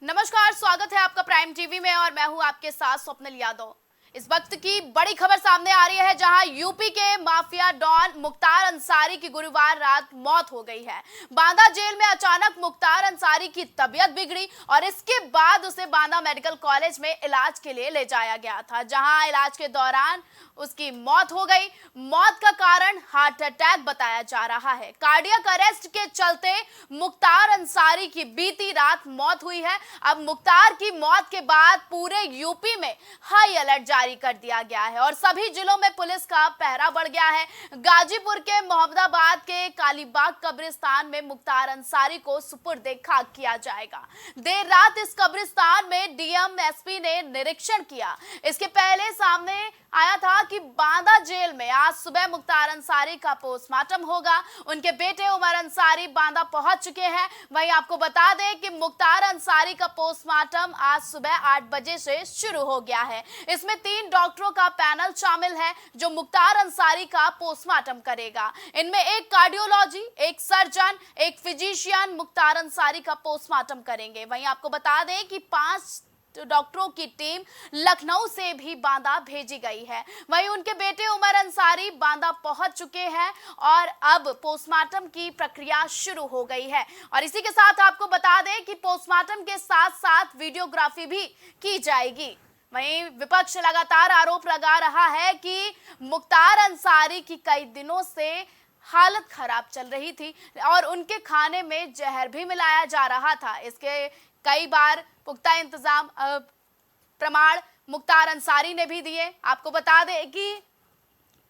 नमस्कार, स्वागत है आपका प्राइम टीवी में और मैं हूं आपके साथ स्वप्निल यादव। इस वक्त की बड़ी खबर सामने आ रही है जहां यूपी के माफिया डॉन मुख्तार अंसारी की गुरुवार रात मौत हो गई है। बांदा जेल में अचानक मुख्तार अंसारी की तबीयत बिगड़ी और इसके बाद उसे बांदा मेडिकल कॉलेज में इलाज के लिए ले जाया गया था, जहां इलाज के दौरान उसकी मौत हो गई। मौत का कारण हार्ट अटैक बताया जा रहा है। कार्डियक अरेस्ट के चलते मुख्तार अंसारी की बीती रात मौत हुई है। अब मुख्तार की मौत के बाद पूरे यूपी में हाई अलर्ट जारी कर दिया गया है और सभी जिलों में पुलिस का पहरा बढ़ गया है। गाजीपुर के मोहम्मदाबाद के कालीबाग कब्रिस्तान में मुख्तार अंसारी को सुपुर्द खाक किया जाएगा। देर रात इस कब्रिस्तान में डीएम एसपी ने निरीक्षण किया। इसके पहले सामने आया था कि बांदा जेल में आज सुबह मुख्तार अंसारी का पोस्टमार्टम होगा। उनके बेटे उमर अंसारी बांदा पहुंच चुके हैं। वहीं आपको बता दें कि मुख्तार अंसारी का पोस्टमार्टम आज सुबह 8 बजे से शुरू हो गया है। इसमें 3 डॉक्टरों का पैनल शामिल है जो मुख्तार अंसारी का पोस्टमार्टम करेगा। इनमें एक कार्डियोलॉजी, एक सर्जन, एक फिजिशियन मुख्तार अंसारी का पोस्टमार्टम करेंगे। वहीं आपको बता दें कि 5 डॉक्टरों की टीम लखनऊ से भी बांदा भेजी गई है। वहीं उनके बेटे उमर अंसारी बांदा पहुंच चुके हैं और अब पोस्टमार्टम की प्रक्रिया शुरू हो गई है। और इसी के साथ आपको बता दें कि पोस्टमार्टम के साथ साथ वीडियोग्राफी भी की जाएगी। वहीं विपक्ष लगातार आरोप लगा रहा है कि मुख्तार अंसारी की कई दिनों से हालत खराब चल रही थी और उनके खाने में जहर भी मिलाया जा रहा था। इसके कई बार पुख्ता इंतजाम प्रमाण मुख्तार अंसारी ने भी दिए। आपको बता दें कि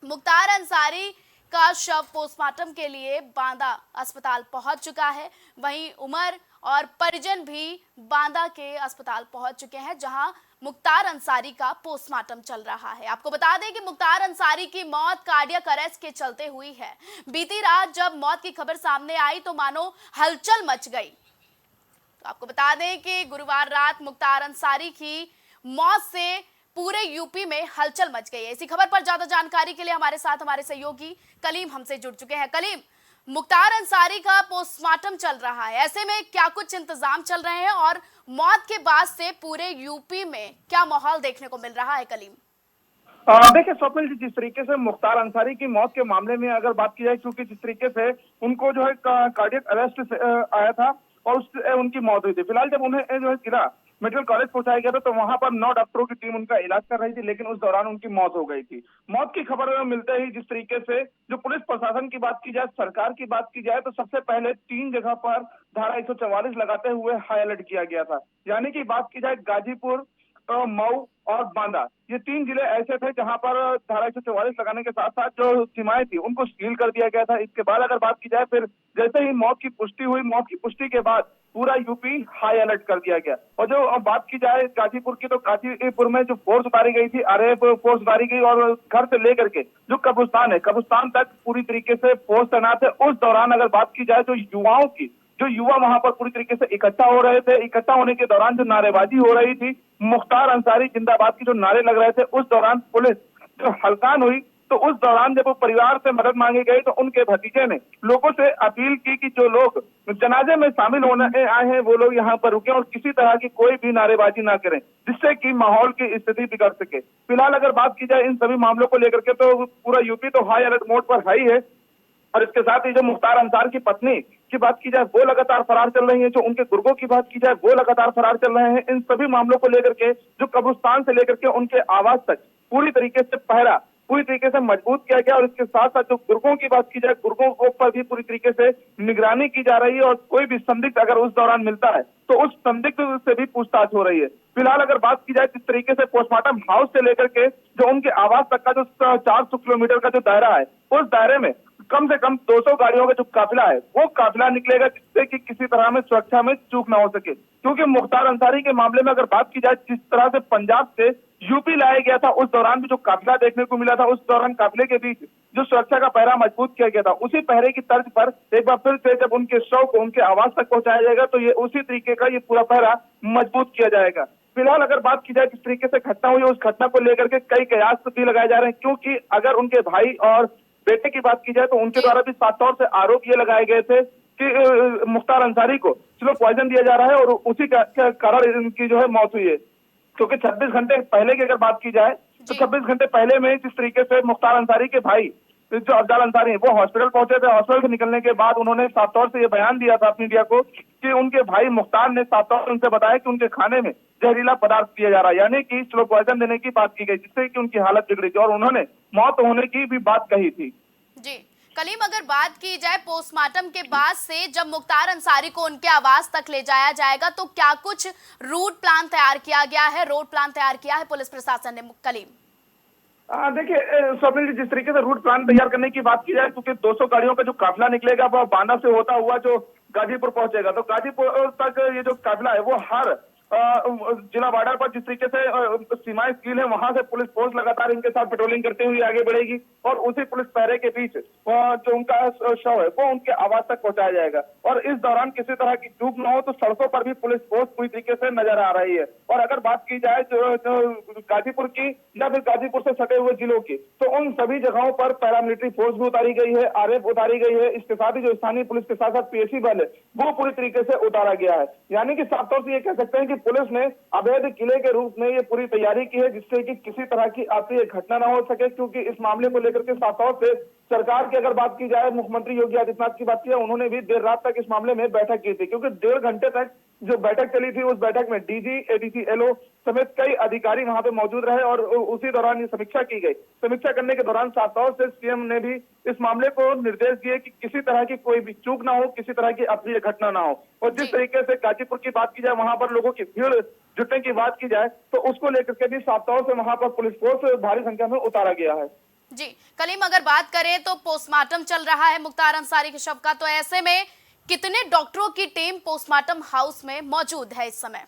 मुख्तार अंसारी का शव पोस्टमार्टम के लिए बांदा अस्पताल पहुंच चुका है। वहीं उमर और परिजन भी बांदा के अस्पताल पहुंच चुके हैं जहां मुख्तार अंसारी का पोस्टमार्टम चल रहा है। आपको बता दें कि मुख्तार अंसारी की मौत कार्डियक अरेस्ट के चलते हुई है। बीती रात जब मौत की खबर सामने आई तो मानो हलचल मच गई। तो आपको बता दें कि गुरुवार रात मुख्तार अंसारी की मौत से पूरे यूपी में हलचल मच गई है। इसी खबर पर ज्यादा जानकारी के लिए हमारे साथ हमारे सहयोगी कलीम हमसे जुड़ चुके हैं। कलीम, मुख्तार अंसारी का पोस्टमार्टम चल रहा है, ऐसे में क्या कुछ इंतजाम चल रहे हैं और मौत के बाद से पूरे यूपी में क्या माहौल देखने को मिल रहा है? कलीम, देखिए स्वप्निल जी, जिस तरीके से मुख्तार अंसारी की मौत के मामले में अगर बात की जाए, क्योंकि जिस तरीके से उनको जो है कार्डियक अरेस्ट आया था और उनकी मौत हुई थी। फिलहाल जब उन्हें जो है जिला मेडिकल कॉलेज पहुंचाया गया था तो वहां पर 9 डॉक्टरों की टीम उनका इलाज कर रही थी, लेकिन उस दौरान उनकी मौत हो गई थी। मौत की खबर मिलते ही जिस तरीके से जो पुलिस प्रशासन की बात की जाए, सरकार की बात की जाए, तो सबसे पहले 3 जगह पर धारा 144 लगाते हुए हाई अलर्ट किया गया था। यानी कि बात की जाए गाजीपुर, मऊ और बांदा, ये 3 जिले ऐसे थे जहां पर धारा 144 लगाने के साथ साथ जो सीमाएं थी उनको सील कर दिया गया था। इसके बाद अगर बात की जाए, फिर जैसे ही मौत की पुष्टि हुई, मौत की पुष्टि के बाद पूरा यूपी हाई अलर्ट कर दिया गया। और जो अब बात की जाए गाजीपुर की, तो गाजीपुर में जो फोर्स उतारी गई थी, आरएएफ फोर्स उतारी गई और घर से लेकर के जो कब्रिस्तान है, कब्रिस्तान तक पूरी तरीके से फोर्स तैनात है। उस दौरान अगर बात की जाए तो युवाओं की, जो युवा वहां पर पूरी तरीके से इकट्ठा हो रहे थे, इकट्ठा होने के दौरान जो नारेबाजी हो रही थी, मुख्तार अंसारी जिंदाबाद की जो नारे लग रहे थे, उस दौरान पुलिस जो हलकान हुई, तो उस दौरान जब वो परिवार से मदद मांगी गई तो उनके भतीजे ने लोगों से अपील की कि जो लोग जनाजे में शामिल होने आए हैं वो लोग यहाँ पर रुके और किसी तरह की कोई भी नारेबाजी ना करें, जिससे कि माहौल की स्थिति बिगड़ सके। फिलहाल अगर बात की जाए इन सभी मामलों को लेकर के, तो पूरा यूपी तो हाई अलर्ट मोड पर हाई है। और इसके साथ ही जो मुख्तार अंसार की पत्नी की बात की जाए, वो लगातार फरार चल रही है। जो उनके गुर्गों की बात की जाए, वो लगातार फरार चल रहे हैं। इन सभी मामलों को लेकर के जो कब्रिस्तान से लेकर के उनके आवास तक पूरी तरीके से पहरा पूरी तरीके से मजबूत किया गया। और इसके साथ साथ जो गुर्गों की बात की जाए, गुर्गों पर भी पूरी तरीके से निगरानी की जा रही है और कोई भी संदिग्ध अगर उस दौरान मिलता है तो उस संदिग्ध से भी पूछताछ हो रही है। फिलहाल अगर बात की जाए किस तरीके से पोस्टमार्टम हाउस से लेकर के जो उनके आवास तक का जो 400 किलोमीटर का जो दायरा है, उस दायरे में कम से कम 200 गाड़ियों का जो काफिला है वो काफिला निकलेगा, जिससे कि किसी तरह में सुरक्षा में चूक ना हो सके। क्योंकि मुख्तार अंसारी के मामले में अगर बात की जाए, जिस तरह से पंजाब से यूपी लाया गया था, उस दौरान भी जो काफिला देखने को मिला था, उस दौरान काफिले के बीच जो सुरक्षा का पहरा मजबूत किया गया था, उसी पहरे की तर्ज पर एक बार फिर से जब उनके शव को उनके आवास तक पहुंचाया जाएगा तो ये उसी तरीके का ये पूरा पहरा मजबूत किया जाएगा। फिलहाल अगर बात की जाए किस तरीके से घटना हुई, उस घटना को लेकर के कई कयास भी लगाए जा रहे हैं। क्योंकि अगर उनके भाई और बेटे की बात की जाए तो उनके द्वारा भी साफ तौर से आरोप ये लगाए गए थे कि मुख्तार अंसारी को स्लो पॉइजन दिया जा रहा है और उसी के कारण इनकी जो है मौत हुई है। क्योंकि 26 घंटे पहले की अगर बात की जाए तो जी 26 घंटे पहले में जिस तरीके से मुख्तार अंसारी के भाई जो अफजल अंसारी है वो हॉस्पिटल पहुंचे थे, हॉस्पिटल से निकलने के बाद उन्होंने साफ तौर से ये बयान दिया था अपनी मीडिया को कि उनके भाई मुख्तार ने साफ तौर से उनसे बताया कि उनके खाने में जहरीला पदार्थ दिया जा रहा है, यानी कि स्लो पॉइजन देने की बात की गई, जिससे कि उनकी हालत बिगड़ी थी और उन्होंने मौत होने की भी बात कही थी। जी कलीम, अगर बात की जाए पोस्टमार्टम के बाद से जब मुख्तार अंसारी को उनके आवास तक ले जाया जाएगा तो क्या कुछ रूट प्लान तैयार किया गया है, रोड प्लान तैयार किया है पुलिस प्रशासन ने? कलीम, देखिए स्वप्निल जी, जिस तरीके से रूट प्लान तैयार करने की बात की जाए, क्योंकि 200 गाड़ियों का जो काफिला निकलेगा वो बांदा से होता हुआ जो गाजीपुर पहुंचेगा, तो गाजीपुर तक ये जो काफिला है वो हर जिला बॉर्डर पर जिस तरीके से सीमाएं सील है, वहां से पुलिस फोर्स लगातार इनके साथ पेट्रोलिंग करते हुए आगे बढ़ेगी और उसी पुलिस पहरे के बीच जो उनका शव है वो उनके आवास तक पहुंचाया जाएगा और इस दौरान किसी तरह की चूक न हो तो सड़कों पर भी पुलिस फोर्स पूरी तरीके से नजर आ रही है। और अगर बात की जाए जो गाजीपुर की या फिर गाजीपुर से सटे हुए जिलों की, तो उन सभी जगहों पर पैरामिलिट्री फोर्स भी उतारी गई है, आरएफ उतारी गई है, इसके साथ ही जो स्थानीय पुलिस के साथ साथ पीएसी बल है वो पूरी तरीके से उतारा गया है। यानी कि साफ तौर से ये कह सकते हैं कि पुलिस ने अवैध किले के रूप में ये पूरी तैयारी की है जिससे कि किसी तरह की अप्रिय घटना ना हो सके, क्योंकि इस मामले को लेकर के साफ तौर से सरकार की अगर बात की जाए, मुख्यमंत्री योगी आदित्यनाथ की बात की जाए, उन्होंने भी देर रात तक इस मामले में बैठक की थी, क्योंकि 1.5 घंटे तक जो बैठक चली थी उस बैठक में डीजी, एडीसी, एलओ समेत कई अधिकारी वहां पे मौजूद रहे और उसी दौरान ये समीक्षा की गई। समीक्षा करने के दौरान साफ तौर से सीएम ने भी इस मामले को निर्देश दिए कि किसी तरह की कोई भी चूक ना हो, किसी तरह की अप्रिय घटना ना हो। और जिस तरीके से गाजीपुर की बात की जाए, वहां पर लोगों की भीड़ जुटने की बात की जाए तो उसको लेकर के भी साफ तौर से वहां पर पुलिस फोर्स भारी संख्या में उतारा गया है। जी कलीम, अगर बात करें तो पोस्टमार्टम चल रहा है मुख्तार अंसारी के शव का, तो ऐसे में कितने डॉक्टरों की टीम पोस्टमार्टम हाउस में मौजूद है इस समय?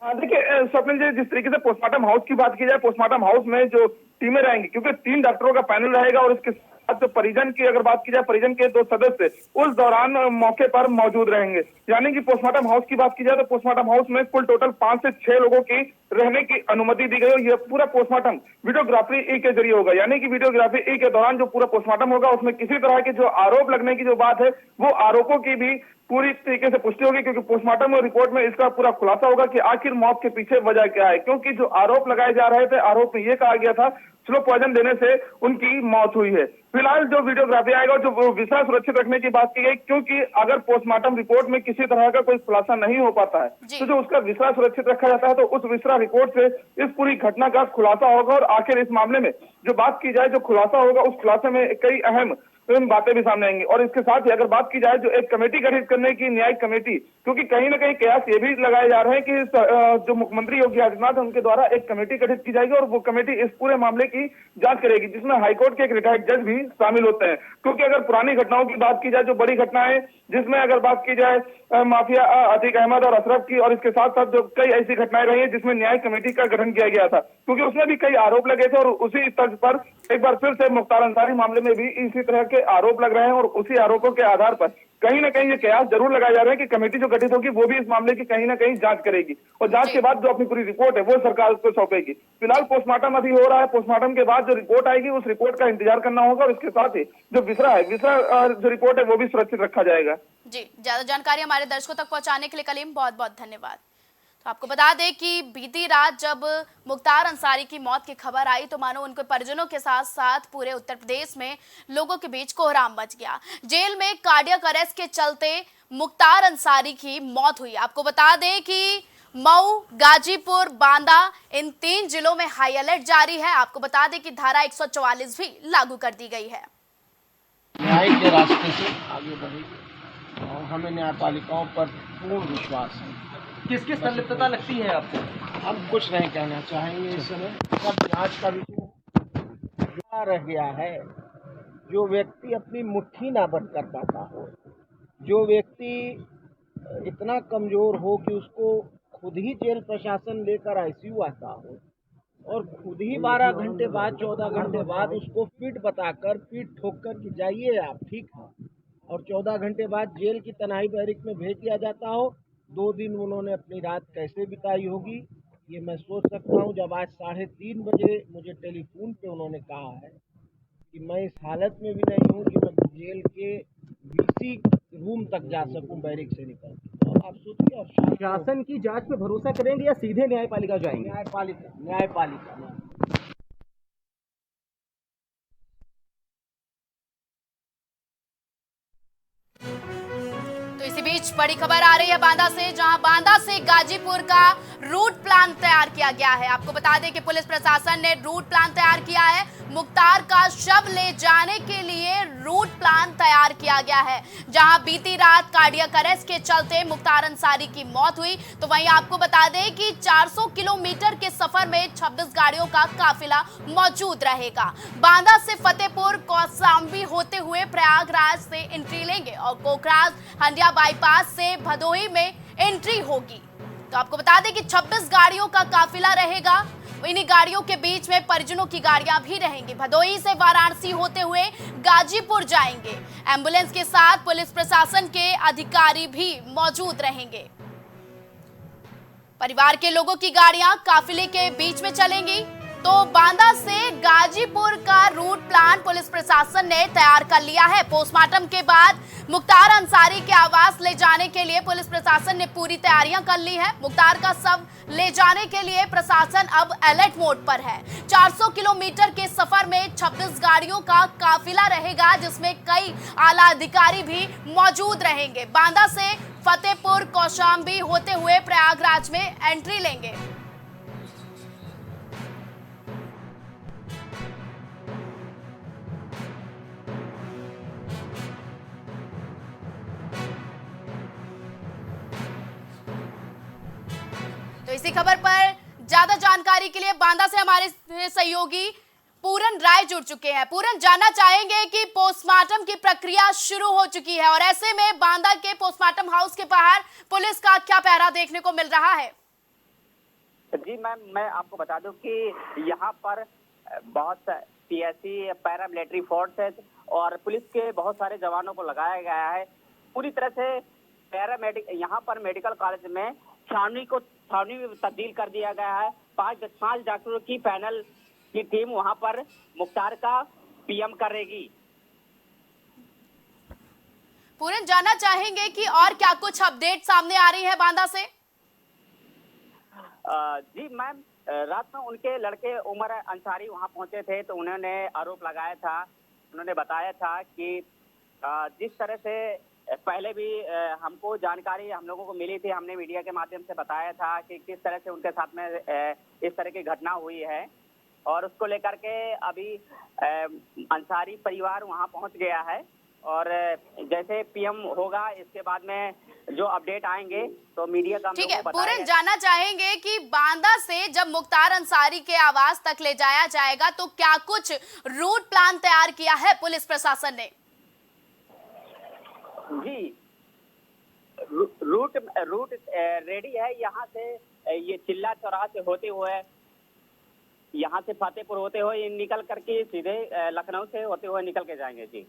देखिए स्वप्निल जी, जिस तरीके से पोस्टमार्टम हाउस की बात की जाए, पोस्टमार्टम हाउस में जो टीमें रहेंगी, क्योंकि 3 डॉक्टरों का पैनल रहेगा और इसके साथ जो परिजन की अगर बात की जाए, परिजन के 2 सदस्य उस दौरान मौके पर मौजूद रहेंगे। यानी कि पोस्टमार्टम हाउस की बात की जाए तो पोस्टमार्टम हाउस में कुल टोटल 5 से 6 लोगों की रहने की अनुमति दी गई और यह पूरा पोस्टमार्टम वीडियोग्राफी ई के जरिए होगा। यानी कि वीडियोग्राफी ई के दौरान जो पूरा पोस्टमार्टम होगा उसमें किसी तरह के जो आरोप लगने की जो बात है वो आरोपों की भी पूरी तरीके से पुष्टि होगी, क्योंकि पोस्टमार्टम रिपोर्ट में इसका पूरा खुलासा होगा कि आखिर मौत के पीछे वजह क्या है। क्योंकि जो आरोप लगाए जा रहे थे, आरोप में यह कहा गया था स्लो पॉइजन देने से उनकी मौत हुई है। फिलहाल जो वीडियोग्राफी आएगा, जो विषय सुरक्षित रखने की बात की गई, क्योंकि अगर पोस्टमार्टम रिपोर्ट में किसी तरह का कोई खुलासा नहीं हो पाता है तो जो उसका विषय सुरक्षित रखा जाता है, तो उस विषय रिपोर्ट से इस पूरी घटना का खुलासा होगा और आखिर इस मामले में जो बात की जाए, जो खुलासा होगा उस खुलासे में कई अहम बातें भी सामने आएंगी। और इसके साथ ही अगर बात की जाए जो एक कमेटी गठित करने की, न्यायिक कमेटी, क्योंकि कहीं ना कहीं कयास ये भी लगाए जा रहे हैं कि जो मुख्यमंत्री योगी आदित्यनाथ उनके द्वारा एक कमेटी गठित की जाएगी और वो कमेटी इस पूरे मामले की जांच करेगी, जिसमें हाईकोर्ट के एक रिटायर्ड जज भी शामिल होते हैं। क्योंकि अगर पुरानी घटनाओं की बात की जाए, जो बड़ी घटनाएं जिसमें अगर बात की जाए माफिया अतीक अहमद और अशरफ की, और इसके साथ साथ जो कई ऐसी घटनाएं रही है जिसमें न्यायिक कमेटी का गठन किया गया था, क्योंकि उसमें भी कई आरोप लगे थे और उसी तर्ज पर एक बार फिर से मुख्तार अंसारी मामले में भी इसी तरह के आरोप लग रहे हैं और उसी आरोपों के आधार पर कहीं ना कहीं ये कयास जरूर लगाया जा रहा है कि कमेटी जो गठित होगी वो भी इस मामले की कहीं ना कहीं जांच करेगी और जांच के बाद जो अपनी पूरी रिपोर्ट है वो सरकार को सौंपेगी। फिलहाल पोस्टमार्टम अभी हो रहा है, पोस्टमार्टम के बाद जो रिपोर्ट आएगी उस रिपोर्ट का इंतजार करना होगा और इसके साथ ही जो विसरा है, जो रिपोर्ट है वो भी सुरक्षित रखा जाएगा। जी, ज्यादा जानकारी हमारे दर्शकों तक पहुंचाने के लिए कलीम बहुत बहुत धन्यवाद। तो आपको बता दें कि बीती रात जब मुख्तार अंसारी की मौत की खबर आई तो मानो उनके परिजनों के साथ साथ पूरे उत्तर प्रदेश में लोगों के बीच कोहराम मच गया। जेल में कार्डियक अरेस्ट के चलते मुख्तार अंसारी की मौत हुई। आपको बता दें कि मऊ, गाजीपुर, बांदा इन 3 जिलों में हाई अलर्ट जारी है। आपको बता दें कि धारा 144 भी लागू कर दी गई है। न्याय के रास्ते से आगे बढ़ेगी और हमें न्यायपालिकाओं पर पूर्ण विश्वास है। किसकी संलिप्तता लगती है आपको? हम कुछ नहीं कहना चाहेंगे इस समय, सब जांच का विषय रह गया है। जो व्यक्ति अपनी मुट्ठी ना बंद कर पाता हो, जो व्यक्ति इतना कमजोर हो कि उसको खुद ही जेल प्रशासन लेकर आईसीयू आता हो और खुद ही 12 घंटे बाद 14 घंटे बाद उसको पीठ बताकर, पीठ ठोककर कि जाइए आप ठीक है, और 14 घंटे बाद जेल की तनाई बैरिक में भेज दिया जाता हो, 2 दिन उन्होंने अपनी रात कैसे बिताई होगी ये मैं सोच सकता हूँ। जब आज 3:30 बजे मुझे टेलीफोन पे उन्होंने कहा है कि मैं इस हालत में भी नहीं हूँ कि मैं जेल के वीसी रूम तक जा सकूँ बैरिक से निकल, साफ सुथरी और शासन की जांच पे भरोसा करेंगे या सीधे न्यायपालिका जाएंगे? न्यायपालिका में। तो इसी बीच बड़ी खबर आ रही है बांदा से, जहां बांदा से गाजीपुर का रूट प्लान तैयार किया गया है। आपको बता दें कि पुलिस प्रशासन ने रूट प्लान तैयार किया है। मुख्तार का शव ले जाने के लिए रूट प्लान तैयार किया गया है। जहां बीती रात कार्डियक अरेस्ट के चलते मुख्तार अंसारी की मौत हुई, तो वहीं आपको बता दें कि 400 किलोमीटर के सफर में 26 गाड़ियों का काफिला मौजूद रहेगा। बांदा से फतेहपुर कौशाम्बी होते हुए प्रयागराज से एंट्री लेंगे और कोकराज हंडिया बाईपास से भदोही में एंट्री होगी। तो आपको बता दें कि 26 गाड़ियों का काफिला रहेगा। इन्हीं गाड़ियों के बीच में परिजनों की गाड़ियां भी रहेंगी। भदोही से वाराणसी होते हुए गाजीपुर जाएंगे। एम्बुलेंस के साथ पुलिस प्रशासन के अधिकारी भी मौजूद रहेंगे। परिवार के लोगों की गाड़ियां काफिले के बीच में चलेंगी। तो बांदा से गाजीपुर का रूट प्लान पुलिस प्रशासन ने तैयार कर लिया है। पोस्टमार्टम के बाद मुख्तार अंसारी के आवास ले जाने के लिए पुलिस प्रशासन ने पूरी तैयारियां कर ली है। मुख्तार का शव ले जाने के लिए प्रशासन अब अलर्ट मोड पर है। 400 किलोमीटर के सफर में 26 गाड़ियों का काफिला रहेगा, जिसमें कई आला अधिकारी भी मौजूद रहेंगे। बांदा से फतेहपुर कौशाम्बी होते हुए प्रयागराज में एंट्री लेंगे। तो इसी खबर पर ज्यादा जानकारी के लिए बांदा से हमारे सहयोगी पूरन राय जुड़ चुके हैं। पूरन, जानना चाहेंगे कि पोस्टमार्टम की प्रक्रिया शुरू हो चुकी है और ऐसे में बांदा के पोस्टमार्टम हाउस के बाहर पुलिस का क्या पहरा देखने को मिल रहा है? जी मैम, मैं आपको बता दूं कि यहाँ पर बहुत पीएससी पैरामिलिट्री फोर्स है और पुलिस के बहुत सारे जवानों को लगाया गया है। पूरी तरह से यहाँ पर मेडिकल कॉलेज में छावनी में तब्दील कर दिया गया है। पांच डॉक्टरों की पैनल की टीम वहां पर मुख्तार का पीएम करेगी। पूरन, जानना चाहेंगे कि और क्या कुछ अपडेट सामने आ रही है बांदा से? जी मैम, रात में उनके लड़के उमर अंसारी वहां पहुंचे थे तो उन्होंने आरोप लगाया था। उन्होंने बताया था कि जिस तरह से पहले भी हमको जानकारी हम लोगों को मिली थी, हमने मीडिया के माध्यम से बताया था कि किस तरह से उनके साथ में इस तरह की घटना हुई है और उसको लेकर के अभी अंसारी परिवार वहां पहुंच गया है और जैसे पीएम होगा इसके बाद में जो अपडेट आएंगे तो मीडिया का हम ठीक है। लोगों को बताया पूरन, जानना चाहेंगे कि बांदा से जब मुख्तार अंसारी के आवास तक ले जाया जाएगा तो क्या कुछ रूट प्लान तैयार किया है पुलिस प्रशासन ने? जी, रूट रेडी है। यहाँ से ये चिल्ला चौराहा से होते हुए, यहाँ से फतेहपुर होते हुए निकल करके सीधे लखनऊ से होते हुए निकल के जाएंगे। जी,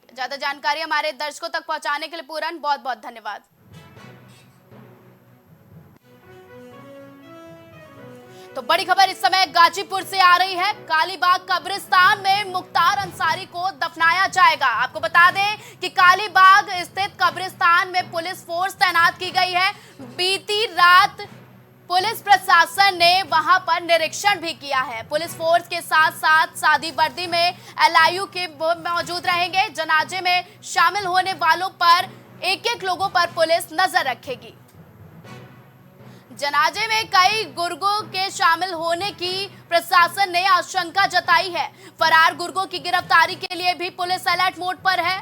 ज्यादा जानकारी हमारे दर्शकों तक पहुंचाने के लिए पूरन बहुत बहुत धन्यवाद। तो बड़ी खबर इस समय गाजीपुर से आ रही है। कालीबाग कब्रिस्तान में मुख्तार अंसारी को दफनाया जाएगा। आपको बता दें कि कालीबाग स्थित कब्रिस्तान में पुलिस फोर्स तैनात की गई है। बीती रात पुलिस प्रशासन ने वहां पर निरीक्षण भी किया है। पुलिस फोर्स के साथ साथ सादी वर्दी में एलआईयू के मौजूद रहेंगे। जनाजे में शामिल होने वालों पर एक लोगों पर पुलिस नजर रखेगी। जनाजे में कई गुर्गों के शामिल होने की प्रशासन ने आशंका जताई है। फरार गुर्गों की गिरफ्तारी के लिए भी पुलिस अलर्ट मोड पर है।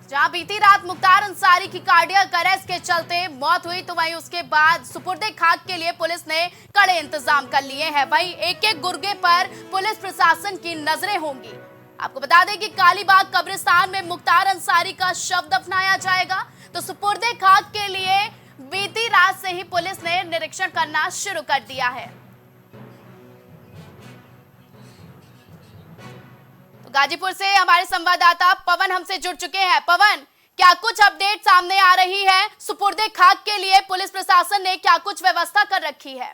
जहां बीती रात मुख्तार अंसारी की कार्डियक अरेस्ट के चलते मौत हुई, तो वहीं उसके बाद सुपुर्दे खाक के लिए पुलिस ने कड़े इंतजाम कर लिए हैं। वहीं एक गुर्गे पर पुलिस प्रशासन की नजरें होंगी। आपको बता दें कि कालीबाग कब्रिस्तान में मुख्तार अंसारी का शव दफनाया जाएगा। तो सुपुर्दे खाक के लिए बीती रात से ही पुलिस ने निरीक्षण करना शुरू कर दिया है। तो गाजीपुर से हमारे संवाददाता पवन हमसे जुड़ चुके हैं। पवन, क्या कुछ अपडेट सामने आ रही है? सुपुर्दे खाक के लिए पुलिस प्रशासन ने क्या कुछ व्यवस्था कर रखी है?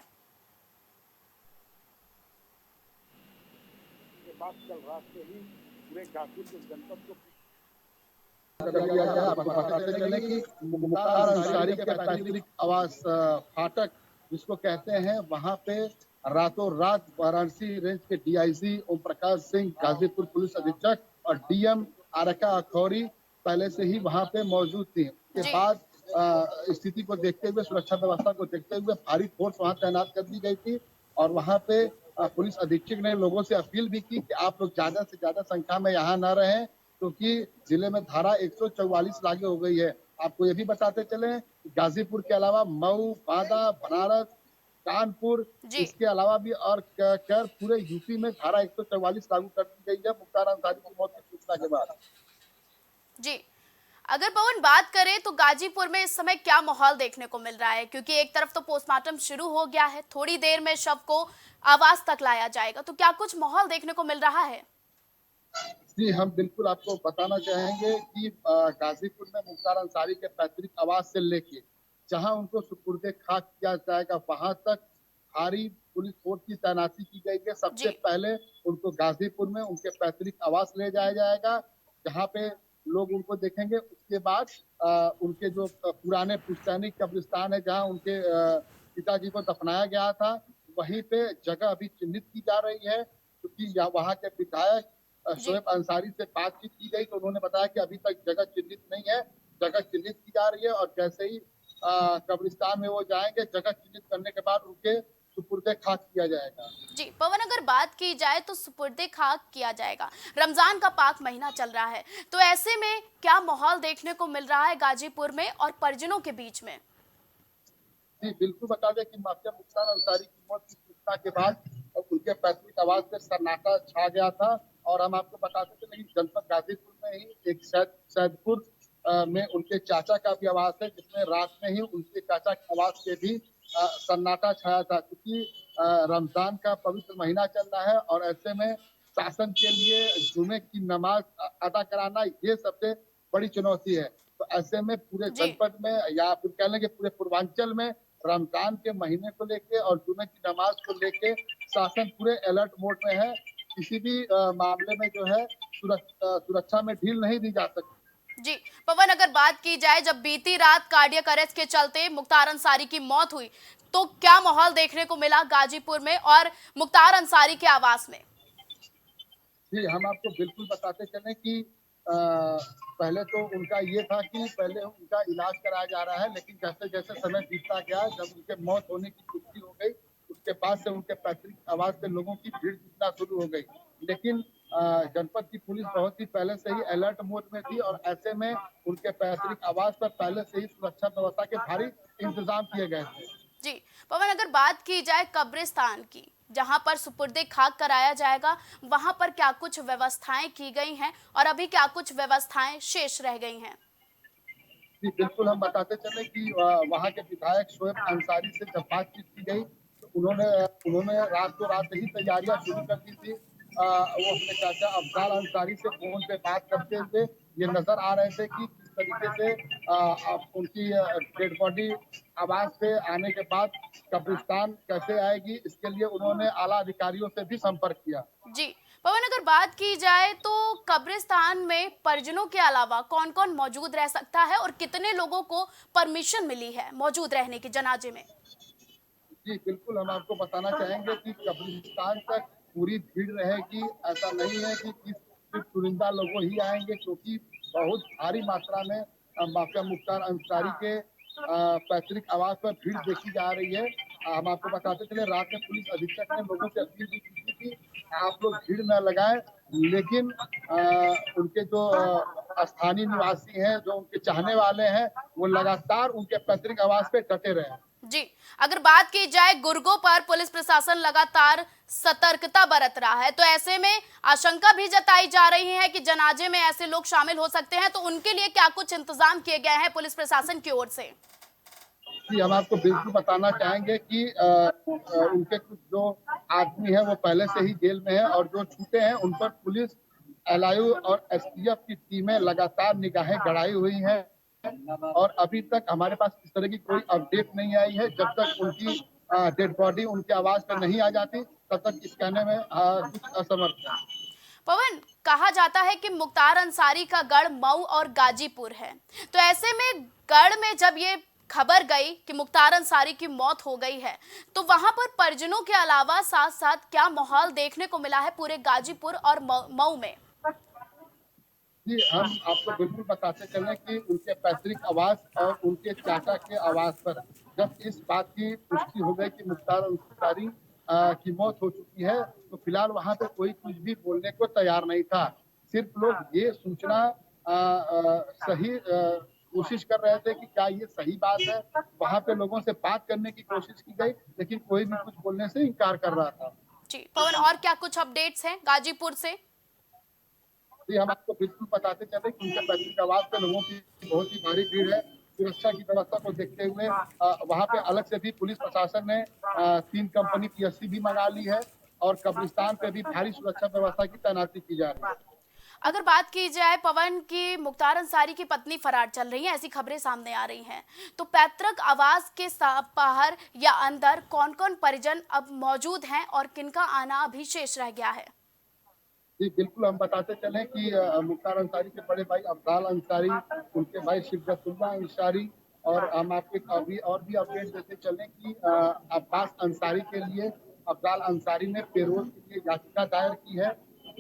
बात कल रात से ही पूरे गाजीपुर जनपद को कर दिया गया। आपको पता चले कि मुख्तार अंसारी के पैतृक आवास फाटक जिसको कहते हैं, वहां पे रातों रात वाराणसी रेंज के डीआईजी ओम प्रकाश सिंह, गाजीपुर पुलिस अधीक्षक और डीएम आरका अखौरी पहले से ही वहां पे मौजूद थी। उसके बाद स्थिति को देखते हुए, सुरक्षा व्यवस्था को देखते हुए भारी फोर्स वहां तैनात कर दी गई थी और वहां पे पुलिस अधीक्षक ने लोगों से अपील भी की कि आप लोग ज्यादा से ज्यादा संख्या में यहाँ न रहें, क्योंकि जिले में धारा 144 लागू हो गई है। आपको ये भी बताते चले, गाजीपुर के अलावा मऊ, बांदा, बनारस, कानपुर, इसके अलावा भी और पूरे यूपी में धारा 144 लागू कर दी गई है मुख्तार अंसारी की मौत की सूचना के बाद। जी, अगर पवन बात करें तो गाजीपुर में इस समय क्या माहौल देखने को मिल रहा है, क्योंकि एक तरफ तो पोस्टमार्टम शुरू हो गया है, थोड़ी देर में शव को आवास तक लाया जाएगा, तो क्या कुछ माहौल देखने को मिल रहा है? जी, हम बिल्कुल आपको बताना चाहेंगे कि गाजीपुर में मुख्तार अंसारी के पैतृक आवास से लेके जहां उनको सुपुर्दे खाक किया जाएगा, वहां तक भारी पुलिस फोर्स की तैनाती की गई है। सबसे पहले उनको गाजीपुर में उनके पैतृक आवास ले जाया जाएगा, जहां पे लोग उनको देखेंगे। उसके बाद उनके जो पुराने पुश्तैनी कब्रिस्तान है, जहां उनके पिताजी को दफनाया गया था, वहीं पे जगह अभी चिन्हित की जा रही है, क्योंकि वहां के विधायक शोएब अंसारी से बातचीत की गई तो उन्होंने बताया कि अभी तक जगह चिन्हित नहीं है, जगह चिन्हित की जा रही है और जैसे ही कब्रिस्तान में वो जाएंगे, जगह चिन्हित करने के बाद उनके सुपुर्दे खाक किया जाएगा। जी पवन, अगर बात की जाए तो सुपुर्दे खाक किया जाएगा, रमजान का पाक महीना चल रहा है, तो ऐसे में क्या माहौल देखने को मिल रहा है गाजीपुर में और परिजनों के बीच में? जी बिल्कुल, बता दें कि माफिया मुख्तार अंसारी की मौत की सूचना के बाद उनके पैतृक आवास पे सन्नाटा छा गया था और हम आपको बताते थे, लेकिन जनपद गाजीपुर में ही एक सैदपुर में उनके चाचा का भी आवास है, जिसमें रात में ही उनके चाचा के आवास पे भी सन्नाटा छाया था, क्योंकि रमजान का पवित्र महीना चल रहा है और ऐसे में शासन के लिए जुमे की नमाज अदा कराना ये सबसे बड़ी चुनौती है। तो ऐसे में पूरे जनपद में या फिर कह लें कि पूरे पूर्वांचल में रमजान के महीने को लेके और जुमे की नमाज को लेके शासन पूरे अलर्ट मोड में है। किसी भी मामले में जो है सुरक्षा में ढील नहीं दी जा सकती। जी पवन, अगर बात की जाए, जब बीती रात कार्डियक अरेस्ट के चलते मुख्तार अंसारी की मौत हुई, तो क्या माहौल देखने को मिला गाजीपुर में और मुख्तार अंसारी के आवास में? जी, हम आपको बिल्कुल बताते चले कि पहले तो उनका ये था कि पहले उनका इलाज कराया जा रहा है, लेकिन जैसे जैसे समय बीतता गया, जब उनके मौत होने की पुष्टि हो गई, उसके बाद से उनके पैतृक आवास पे लोगों की भीड़ जुटना शुरू हो गई। लेकिन जनपद की पुलिस बहुत ही पहले से ही अलर्ट मोड में थी और ऐसे में उनके पैतृक आवास पर पहले से ही सुरक्षा व्यवस्था के भारी इंतजाम किए गए थे। जी पवन, अगर बात की जाए कब्रिस्तान की, जहां पर सुपुर्दे खाक कराया जाएगा, वहां पर क्या कुछ व्यवस्थाएं की गई हैं और अभी क्या कुछ व्यवस्थाएं शेष रह गई हैं? जी बिल्कुल, हम बताते चले कि वहां के विधायक शोएब अंसारी से जब बातचीत की गई तो उन्होंने रातों रात ही तैयारियां शुरू कर दी थी। वो अपने चाचा अफजाल अंसारी से फोन पे बात करते हुए ये नजर आ रहे थे कि किस तरीके से उनकी डेड बॉडी आवास पे आने के बाद कब्रिस्तान कैसे आएगी, इसके लिए उन्होंने आला अधिकारियों से भी संपर्क किया। जी पवन, अगर बात की जाए तो कब्रिस्तान में परिजनों के अलावा कौन कौन मौजूद रह सकता है और कितने लोगों को परमिशन मिली है मौजूद रहने की जनाजे में? जी बिल्कुल, हम आपको बताना चाहेंगे कि कब्रिस्तान तक पूरी भीड़ रहेगी। ऐसा नहीं है कि सिर्फ चुनिंदा लोगों ही आएंगे, क्योंकि बहुत भारी मात्रा में माफिया मुख्तार अंसारी के पैतृक आवास पर भीड़ देखी जा रही है। हम आपको बताते चले, रात में पुलिस अधीक्षक ने लोगों से अपील भी की थी आप लोग भीड़ न लगाएं, लेकिन उनके जो स्थानीय निवासी हैं, जो उनके चाहने वाले हैं, वो लगातार उनके पैतृक आवास पे डटे रहे। जी, अगर बात की जाए गुर्गों पर पुलिस प्रशासन लगातार सतर्कता बरत रहा है, तो ऐसे में आशंका भी जताई जा रही है कि जनाजे में ऐसे लोग शामिल हो सकते हैं, तो उनके लिए क्या कुछ इंतजाम किए गए हैं पुलिस प्रशासन की ओर से? जी, हम आपको बिल्कुल बताना चाहेंगे कि उनके कुछ जो आदमी है वो पहले से ही जेल में है और जो छूटे हैं उन पर पुलिस, एलआईयू और एसटीएफ की टीमें लगातार निगाहें गड़ाई हुई हैं और अभी तक हमारे पास इस तरह की कोई अपडेट नहीं आई है। जब तक उनकी डेड बॉडी उनके आवास पर नहीं आ जाती, तब तक इस कहने में कुछ असमर्थ है। पवन, कहा जाता है कि मुख्तार अंसारी का गढ़ मऊ और गाजीपुर है, तो ऐसे में गढ़ में जब ये खबर गई कि मुख्तार अंसारी की मौत हो गई है, तो वहां पर परिजनों के अलावा साथ साथ क्या माहौल देखने को मिला है पूरे गाजीपुर और मऊ में? जी, हम आपको बिल्कुल बताते चलें कि उनके पैतृक आवास और उनके चाचा के आवास पर जब इस बात की पुष्टि हो गई कि मुख्तार अंसारी की मौत हो चुकी है, तो फिलहाल वहां पे कोई कुछ भी बोलने को तैयार नहीं था। सिर्फ लोग ये सूचना सही कोशिश कर रहे थे कि क्या ये सही बात है। वहां पे लोगों से बात करने की कोशिश की गई, लेकिन कोई भी कुछ बोलने से इनकार कर रहा था। जी पवन, और क्या कुछ अपडेट्स हैं गाजीपुर से? जी, हम आपको बिल्कुल बताते चले कि उनके पैतृक आवास पे लोगों की बहुत ही भारी भीड़ है। सुरक्षा की व्यवस्था को देखते हुए वहां पे अलग से भी पुलिस प्रशासन ने 3 कंपनी पीएससी भी मंगा ली है और कब्रिस्तान पे भी भारी सुरक्षा व्यवस्था की तैनाती की जा रही है। अगर बात की जाए पवन की, मुख्तार अंसारी की पत्नी फरार चल रही है, ऐसी खबरें सामने आ रही हैं, तो पैतृक आवास के बाहर या अंदर कौन कौन परिजन अब मौजूद हैं और किनका आना अभी शेष रह गया है? जी, बिल्कुल हम बताते चले कि मुख्तार अंसारी के बड़े भाई अब्दाल अंसारी, उनके भाई शिद्दतुल्लाह अंसारी और हम आपके अभी और भी अपडेट देते चले कि अब्बास अंसारी के लिए अब्दाल अंसारी ने पेरोल के लिए याचिका दायर की है।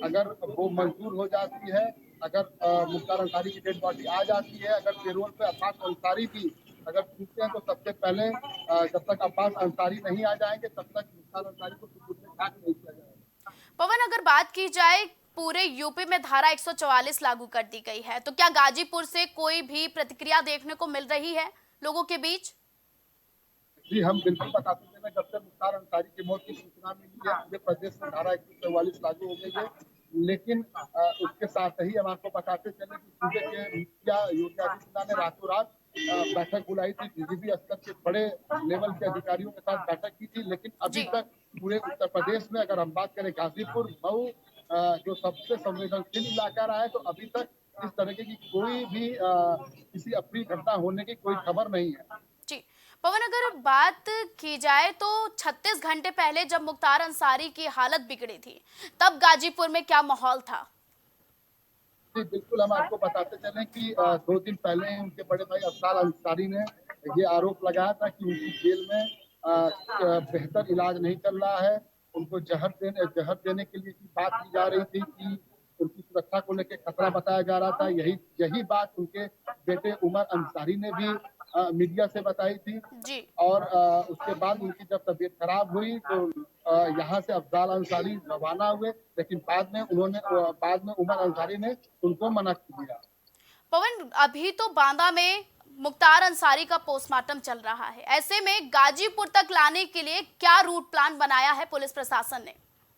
अगर वो मंजूर हो जाती है, अगर मुख्तार अंसारी की डेड बॉडी आ जाती है, अगर पेरोल पे अब्बास अंसारी भी अगर पूछते हैं, तो सबसे पहले जब तक अब्बास अंसारी नहीं आ जाएंगे तब तक मुख्तार अंसारी को सुपुर्द खाक नहीं किया जाएगा। पवन, अगर बात की जाए पूरे यूपी में धारा 144 लागू कर दी गई है, तो क्या गाजीपुर से कोई भी प्रतिक्रिया देखने को मिल रही है लोगों के बीच? जी, हम बिल्कुल बताते हैं, जब से मुख्तार अंसारी की मौत की सूचना मिली है पूरे प्रदेश में धारा 144 लागू हो गई है। लेकिन उसके साथ ही हम आपको बताते चले कि सूबे के मुखिया योगी आदित्यनाथ ने रातों रात बैठक बुलाई थी, डीजीपी स्तर के बड़े लेवल के अधिकारियों के साथ बैठक की थी, लेकिन अभी तक पूरे उत्तर प्रदेश में अगर हम बात करें गाजीपुर, मऊ जो सबसे संवेदनशील इलाका रहा है, तो अभी तक इस तरीके की कोई भी किसी अप्रिय घटना होने की कोई खबर नहीं है। जी पवन, अगर बात की जाए तो 36 घंटे पहले जब मुख्तार अंसारी की हालत बिगड़ी थी, तब गाजीपुर में क्या माहौल था? जी, बिल्कुल हम आपको बताते चलें कि 2 दिन पहले उनके बड़े भाई अब्दाल अंसारी ने ये आरोप लगाया था कि उनकी जेल में बेहतर इलाज नहीं चल रहा है। उनको जहर देने के लिए की बात की जा रही थी कि उनकी सुरक्षा को लेकर खतरा बताया जा रहा था। यही बात उनके बेटे उमर अंसारी ने भी मीडिया से बताई थी। जी और उसके बाद उनकी जब तबीयत खराब हुई तो यहाँ से अब्दाल अंसारी रवाना हुए, लेकिन बाद में उमर अंसारी ने उनको मना कर दिया। पवन, अभी तो बांदा में मुख्तार अंसारी का पोस्टमार्टम चल रहा है, ऐसे में गाजीपुर तक लाने के लिए क्या रूट प्लान बनाया है पुलिस प्रशासन ने?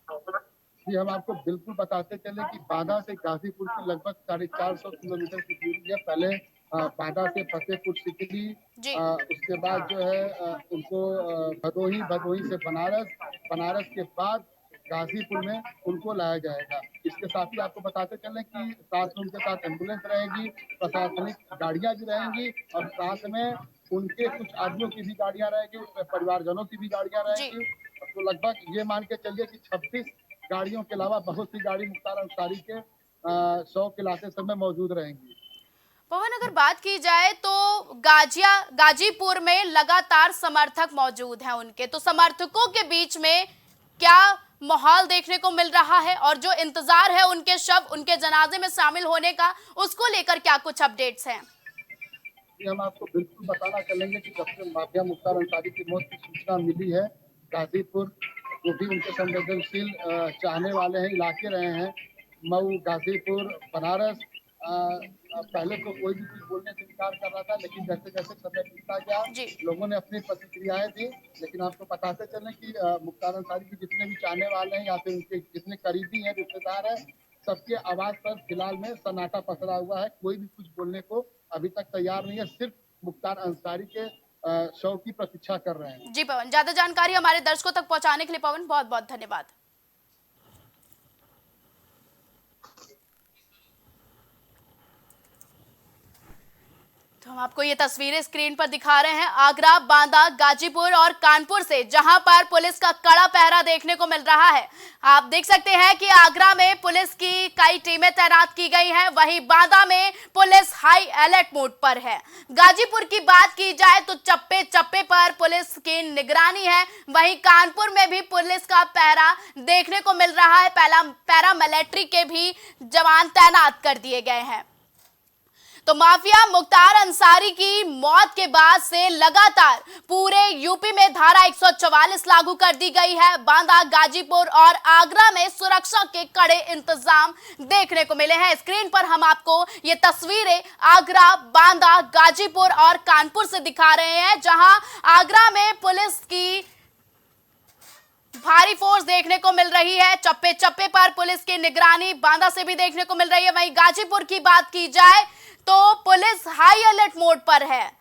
जी, हम आपको बिल्कुल बताते चले कि बांदा से गाजीपुर की लगभग 450 किलोमीटर की दूरी है। पहले बांदा से फतेहपुर सिकरी, उसके बाद जो है उनको भदोही से बनारस के बाद गाजीपुर में उनको लाया जाएगा। इसके साथ ही आपको बताते चले कि साथ में उनके साथ एम्बुलेंस रहेगी, प्रशासनिक गाड़ियां भी रहेंगी और साथ में उनके कुछ आदमियों की भी गाड़ियां रहेगी, उसमें परिवारजनों की भी गाड़ियां रहेगी। तो लगभग ये मान के चलिए कि 26 गाड़ियों के अलावा बहुत सी गाड़ी मुख्तार अंसारी के शव के लाते समय मौजूद रहेंगी। पवन, अगर बात की जाए तो गाजीपुर में लगातार समर्थक मौजूद हैं उनके, तो समर्थकों के बीच में क्या माहौल देखने को मिल रहा है और जो इंतजार है उनके शव, उनके जनाजे में शामिल होने का, उसको लेकर क्या कुछ अपडेट्स हैं? हम आपको बिल्कुल बताना चलेंगे कि जब से माफिया मुख्तार अंसारी की मौत की सूचना मिली है, गाजीपुर जो भी उनके संवेदनशील चाहने वाले हैं इलाके रहे हैं, मऊ, गाजीपुर, बनारस, पहले तो कोई भी कुछ बोलने से इनकार कर रहा था, लेकिन जैसे जैसे समय बीतता गया लोगों ने अपनी प्रतिक्रियाएं दी। लेकिन आपको बताते चलें कि मुख्तार अंसारी के जितने भी चाहने वाले हैं या फिर उनके जितने करीबी हैं, रिश्तेदार हैं, सबके आवाज पर फिलहाल में सन्नाटा पसरा हुआ है। कोई भी कुछ बोलने को अभी तक तैयार नहीं है, सिर्फ मुख्तार अंसारी के शव की प्रतीक्षा कर रहे हैं। जी पवन, ज्यादा जानकारी हमारे दर्शकों तक पहुंचाने के लिए पवन बहुत बहुत धन्यवाद। तो हम आपको ये तस्वीरें स्क्रीन पर दिखा रहे हैं आगरा, बांदा, गाजीपुर और कानपुर से, जहां पर पुलिस का कड़ा पहरा देखने को मिल रहा है। आप देख सकते हैं कि आगरा में पुलिस की कई टीमें तैनात की गई हैं, वहीं बांदा में पुलिस हाई अलर्ट मोड पर है। गाजीपुर की बात की जाए तो चप्पे चप्पे पर पुलिस की निगरानी है, वहीं कानपुर में भी पुलिस का पहरा देखने को मिल रहा है। पैरामिलिट्री के भी जवान तैनात कर दिए गए हैं। तो माफिया मुख्तार अंसारी की मौत के बाद से लगातार पूरे यूपी में धारा 144 लागू कर दी गई है। बांदा, गाजीपुर और आगरा में सुरक्षा के कड़े इंतजाम देखने को मिले हैं। स्क्रीन पर हम आपको ये तस्वीरें आगरा, बांदा, गाजीपुर और कानपुर से दिखा रहे हैं, जहां आगरा में पुलिस की भारी फोर्स देखने को मिल रही है। चप्पे चप्पे पर पुलिस की निगरानी बांदा से भी देखने को मिल रही है। वहीं गाजीपुर की बात की जाए तो पुलिस हाई अलर्ट मोड पर है।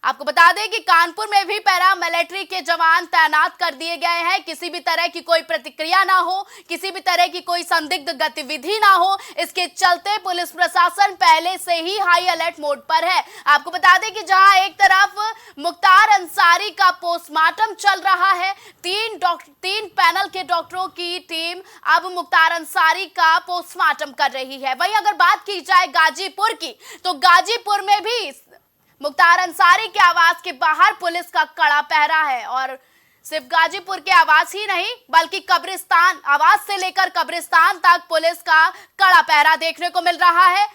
आपको बता दें कि कानपुर में भी पैरामिलिट्री के जवान तैनात कर दिए गए हैं। किसी भी तरह की कोई प्रतिक्रिया ना हो, किसी भी तरह की कोई संदिग्ध गतिविधि ना हो, इसके चलते पुलिस प्रशासन पहले से ही हाई अलर्ट मोड पर है। आपको बता दें कि जहां एक तरफ मुख्तार अंसारी का पोस्टमार्टम चल रहा है, तीन पैनल के डॉक्टरों की टीम अब मुख्तार अंसारी का पोस्टमार्टम कर रही है। वहीं अगर बात की जाए गाजीपुर की, तो गाजीपुर में भी मुख्तार अंसारी के आवास के बाहर पुलिस का कड़ा पहरा है। और सिर्फ गाजीपुर के आवास ही नहीं, बल्कि कब्रिस्तान, आवास से लेकर कब्रिस्तान तक पुलिस का कड़ा पहरा देखने को मिल रहा है।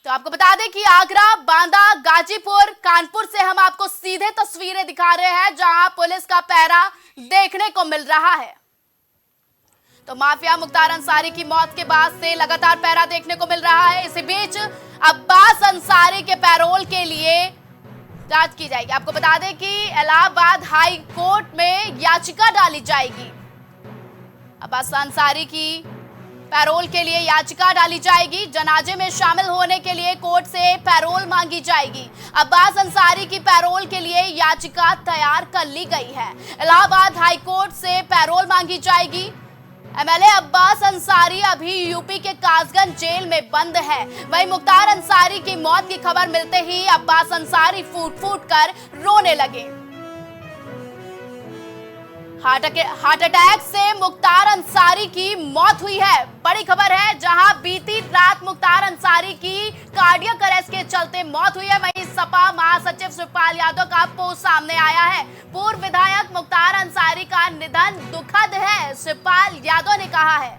तो आपको बता दें कि आगरा, बांदा, गाजीपुर, कानपुर से हम आपको सीधे तस्वीरें दिखा रहे हैं, जहां पुलिस का पहरा देखने को मिल रहा है। तो माफिया मुख्तार अंसारी की मौत के बाद से लगातार पहरा देखने को मिल रहा है। इसी बीच अब्बास अंसारी के पैरोल के लिए जांच की जाएगी। आपको बता दें कि इलाहाबाद हाई कोर्ट में याचिका डाली जाएगी। अब्बास अंसारी की पैरोल के लिए याचिका डाली जाएगी। जनाजे में शामिल होने के लिए कोर्ट से पैरोल मांगी जाएगी। अब्बास अंसारी की पैरोल के लिए याचिका तैयार कर ली गई है। इलाहाबाद हाई कोर्ट से पैरोल मांगी जाएगी। एमएलए अब्बास अंसारी अभी यूपी के कासगंज जेल में बंद है। वहीं मुख्तार अंसारी की मौत की खबर मिलते ही अब्बास अंसारी फूट फूट कर रोने लगे। हार्ट अटैक से मुख्तार अंसारी की मौत हुई है। बड़ी खबर है, जहां बीती रात मुख्तार अंसारी की कार्डियक अरेस्ट के चलते मौत हुई है। वहीं सपा महासचिव शिवपाल यादव का पोस्ट सामने आया है। पूर्व विधायक मुख्तार अंसारी का निधन दुखद है, शिवपाल यादव ने कहा है।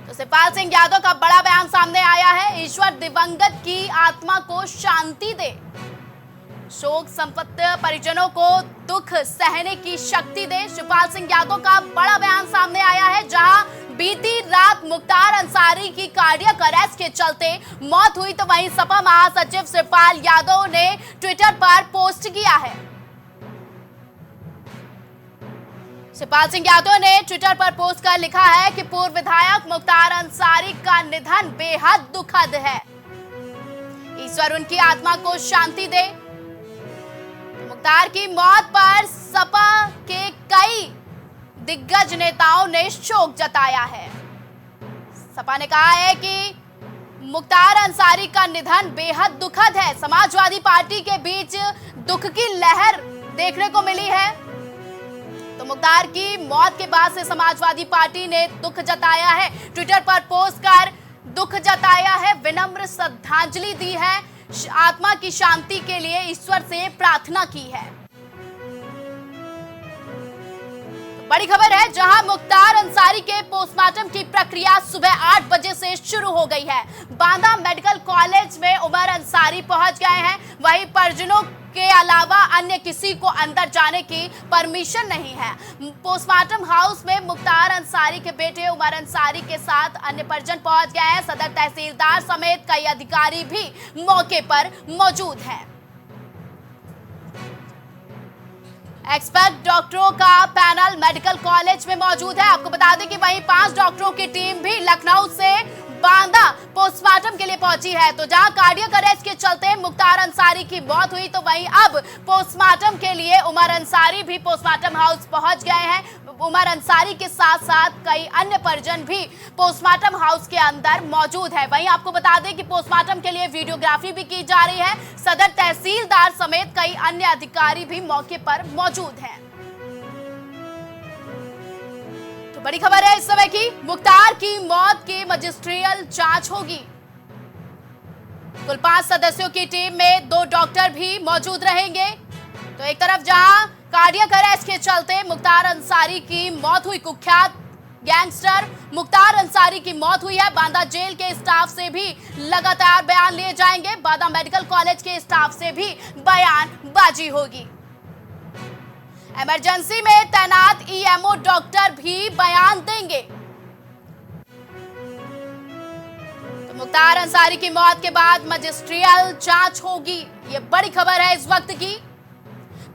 तो शिवपाल सिंह यादव का बड़ा बयान सामने आया है। ईश्वर दिवंगत की आत्मा को शांति दे, शोक संतप्त परिजनों को दुख सहने की शक्ति दे। शिवपाल सिंह यादव का बड़ा बयान सामने आया है, जहां बीती रात मुख्तार अंसारी की कार्डियक अरेस्ट के चलते मौत हुई। तो वहीं सपा महासचिव शिवपाल यादव ने ट्विटर पर पोस्ट किया है। शिवपाल सिंह यादव ने ट्विटर पर पोस्ट कर लिखा है कि पूर्व विधायक मुख्तार अंसारी का निधन बेहद दुखद है। ईश्वर उनकी आत्मा को शांति दे। मुख्तार की मौत पर सपा के कई दिग्गज नेताओं ने शोक जताया है। सपा ने कहा है कि मुख्तार अंसारी का निधन बेहद दुखद है। समाजवादी पार्टी के बीच दुख की लहर देखने को मिली है। तो मुख्तार की मौत के बाद से समाजवादी पार्टी ने दुख जताया है, ट्विटर पर पोस्ट कर दुख जताया है, विनम्र श्रद्धांजलि दी है, आत्मा की शांति के लिए ईश्वर से प्रार्थना की है। बड़ी खबर है, जहां मुख्तार अंसारी के पोस्टमार्टम की प्रक्रिया सुबह 8 बजे से शुरू हो गई है। बांदा मेडिकल कॉलेज में उमर अंसारी पहुंच गए हैं। वहीं परिजनों के अलावा अन्य किसी को अंदर जाने की परमिशन नहीं है। पोस्टमार्टम हाउस में मुख्तार अंसारी के बेटे उमर अंसारी के साथ अन्य परिजन पहुंच गए हैं। सदर तहसीलदार समेत कई अधिकारी भी मौके पर मौजूद हैं। एक्सपर्ट डॉक्टरों का पैनल मेडिकल कॉलेज में मौजूद है। आपको बता दें कि वहीं 5 डॉक्टरों की टीम भी लखनऊ से बांदा पोस्टमार्टम के लिए पहुंची है। तो जहां कार्डियक अरेस्ट के चलते मुख्तार अंसारी की मौत हुई, तो वहीं अब पोस्टमार्टम के लिए उमर अंसारी भी पोस्टमार्टम हाउस पहुंच गए हैं। उमर अंसारी के साथ साथ कई अन्य परिजन भी पोस्टमार्टम हाउस के अंदर मौजूद है। वहीं आपको बता दें कि पोस्टमार्टम के लिए वीडियोग्राफी भी की जा रही है। सदर तहसीलदार समेत कई अन्य अधिकारी भी मौके पर मौजूद हैं। तो बड़ी खबर है इस समय की, मुख्तार की मौत की मजिस्ट्रियल जांच होगी। कुल 5 सदस्यों की टीम में 2 डॉक्टर भी मौजूद रहेंगे। तो एक तरफ जहां कार्डियक अरेस्ट के चलते मुख्तार अंसारी की मौत हुई, कुख्यात गैंगस्टर मुख्तार अंसारी की मौत हुई है। बांदा जेल के स्टाफ से भी लगातार बयान लिए जाएंगे। बांदा मेडिकल कॉलेज के स्टाफ से भी बयानबाजी होगी। इमरजेंसी में तैनात ईएमओ डॉक्टर भी बयान देंगे। तो मुख्तार अंसारी की मौत के बाद मजिस्ट्रियल जांच होगी, ये बड़ी खबर है इस वक्त की।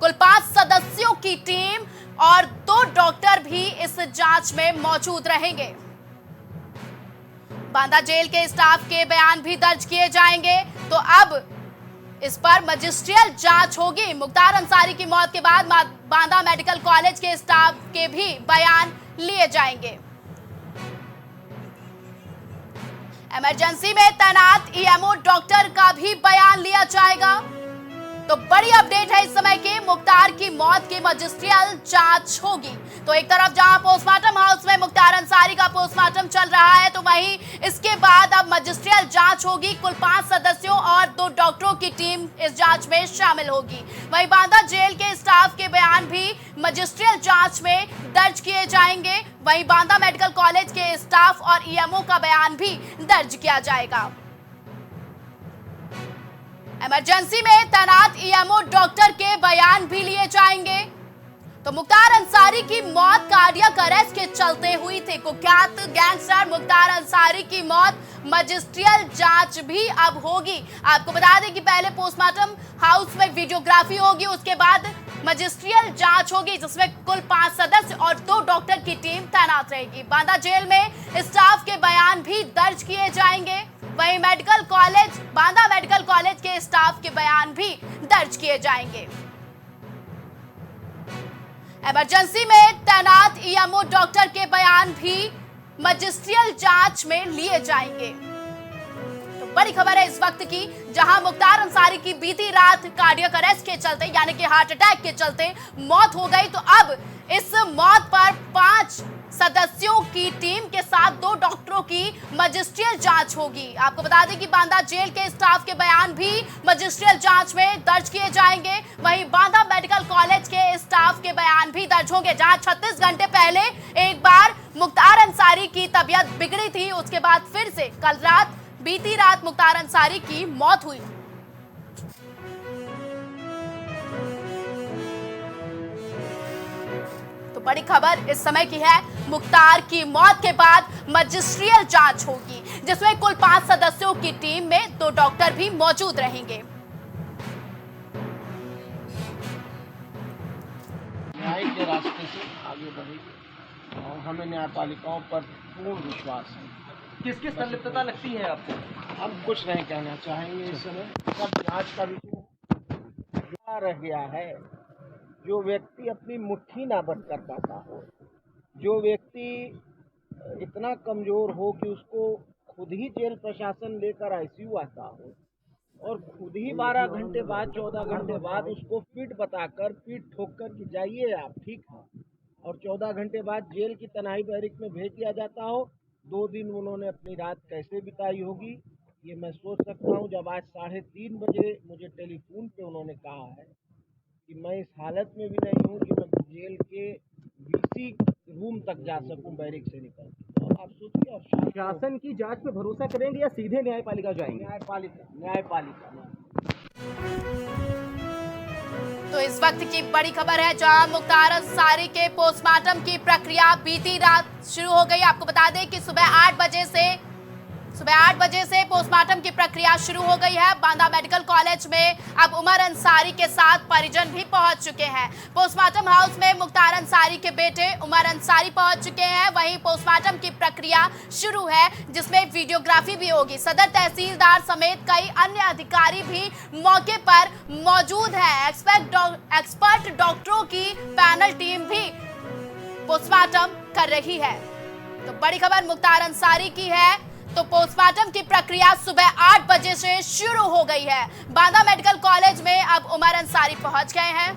कुल 5 सदस्यों की टीम और 2 डॉक्टर भी इस जांच में मौजूद रहेंगे। बांदा जेल के स्टाफ के बयान भी दर्ज किए जाएंगे। तो अब इस पर मजिस्ट्रियल जांच होगी। मुख्तार अंसारी की मौत के बाद बांदा मेडिकल कॉलेज के स्टाफ के भी बयान लिए जाएंगे। इमरजेंसी में तैनात ईएमओ डॉक्टर का भी बयान लिया जाएगा। तो बड़ी अपडेट है इस समय की, मुख्तार की मौत की मजिस्ट्रियल जांच होगी। तो एक तरफ जहां पोस्टमार्टम हाउस में मुख्तार अंसारी का पोस्टमार्टम चल रहा है, तो वहीं इसके बाद अब मजिस्ट्रियल जांच होगी। कुल 5 सदस्यों और 2 डॉक्टरों की टीम इस जांच में शामिल होगी। वहीं बांदा जेल के स्टाफ के बयान भी मजिस्ट्रियल जांच में दर्ज किए जाएंगे। वहीं बांदा मेडिकल कॉलेज के स्टाफ और ईएमओ का बयान भी दर्ज किया जाएगा। इमरजेंसी में तैनात ईएमओ डॉक्टर के बयान भी लिए जाएंगे। तो मुख्तार अंसारी की मौत कार्डियक अरेस्ट के चलते हुई थी। कुख्यात गैंगस्टर मुख्तार अंसारी की मौत मजिस्ट्रियल जांच भी अब होगी। आपको बता दें कि पहले पोस्टमार्टम हाउस में वीडियोग्राफी होगी, उसके बाद मजिस्ट्रियल जांच होगी, जिसमें कुल 5 सदस्य और 2 डॉक्टर की टीम तैनात रहेगी। बांदा जेल में स्टाफ के बयान भी दर्ज किए जाएंगे। वहीं बांदा मेडिकल कॉलेज के स्टाफ के बयान भी दर्ज किए जाएंगे। इमरजेंसी में तैनात ईएमओ डॉक्टर के बयान भी मजिस्ट्रियल जांच में लिए जाएंगे। तो बड़ी खबर है इस वक्त की, जहां मुख्तार अंसारी की बीती रात कार्डियक अरेस्ट के चलते यानी कि हार्ट अटैक के चलते मौत हो गई। तो अब इस मौत पर 5 सदस्यों की टीम के साथ 2 डॉक्टरों की मजिस्ट्रियल जांच होगी। आपको बता दें कि बांदा जेल के स्टाफ के बयान भी मजिस्ट्रियल जांच में दर्ज किए जाएंगे। वहीं बांदा मेडिकल कॉलेज के स्टाफ के बयान भी दर्ज होंगे, जहां 36 घंटे पहले एक बार मुख्तार अंसारी की तबीयत बिगड़ी थी, उसके बाद फिर से बीती रात मुख्तार अंसारी की मौत हुई। तो बड़ी खबर इस समय की है, मुख्तार की मौत के बाद मजिस्ट्रियल जांच होगी, जिसमें कुल 5 सदस्यों की टीम में 2 डॉक्टर भी मौजूद रहेंगे। न्याय के रास्ते से आगे बढ़ेगी और हमें न्यायपालिकाओं पर पूर्ण विश्वास है। किसकी संलिप्तता लगती है आपको? हम कुछ नहीं कहना चाहेंगे इस समय, सब जांच का विषय क्या रह गया है। जो व्यक्ति अपनी मुट्ठी ना बंद कर पाता हो, जो व्यक्ति इतना कमजोर हो कि उसको खुद ही जेल प्रशासन लेकर आईसीयू आता हो और खुद ही 12 घंटे बाद 14 घंटे बाद उसको पीठ बताकर पीठ ठोक कर कि जाइए आप ठीक है, और 14 घंटे बाद जेल की तनाई बैरिक में भेज दिया जाता हो। 2 दिन उन्होंने अपनी रात कैसे बिताई होगी ये मैं सोच सकता हूँ। जब आज 3:30 बजे मुझे टेलीफोन पे उन्होंने कहा है कि मैं इस हालत में भी नहीं हूँ कि मैं जेल के बीसी रूम तक जा सकूं बैरिक से निकल, तो आप सोचिए। और शासन की जांच पे भरोसा करेंगे या सीधे न्यायपालिका जाएंगे? न्यायपालिका। तो इस वक्त की बड़ी खबर है, जहां मुख्तार अंसारी के पोस्टमार्टम की प्रक्रिया बीती रात शुरू हो गई। आपको बता दें कि सुबह 8 बजे से सुबह 8 बजे से पोस्टमार्टम की प्रक्रिया शुरू हो गई है। बांदा मेडिकल कॉलेज में अब उमर अंसारी के साथ परिजन भी पहुंच चुके हैं। पोस्टमार्टम हाउस में मुख्तार अंसारी के बेटे उमर अंसारी पहुंच चुके हैं। वहीं पोस्टमार्टम की प्रक्रिया शुरू है, जिसमें वीडियोग्राफी भी होगी। सदर तहसीलदार समेत कई अन्य अधिकारी भी मौके पर मौजूद है। एक्सपर्ट डॉक्टरों की पैनल टीम भी पोस्टमार्टम कर रही है। तो बड़ी खबर मुख्तार अंसारी की है। तो पोस्टमार्टम की प्रक्रिया सुबह 8 बजे से शुरू हो गई है। बांदा मेडिकल कॉलेज में अब उमर अंसारी पहुंच गए हैं।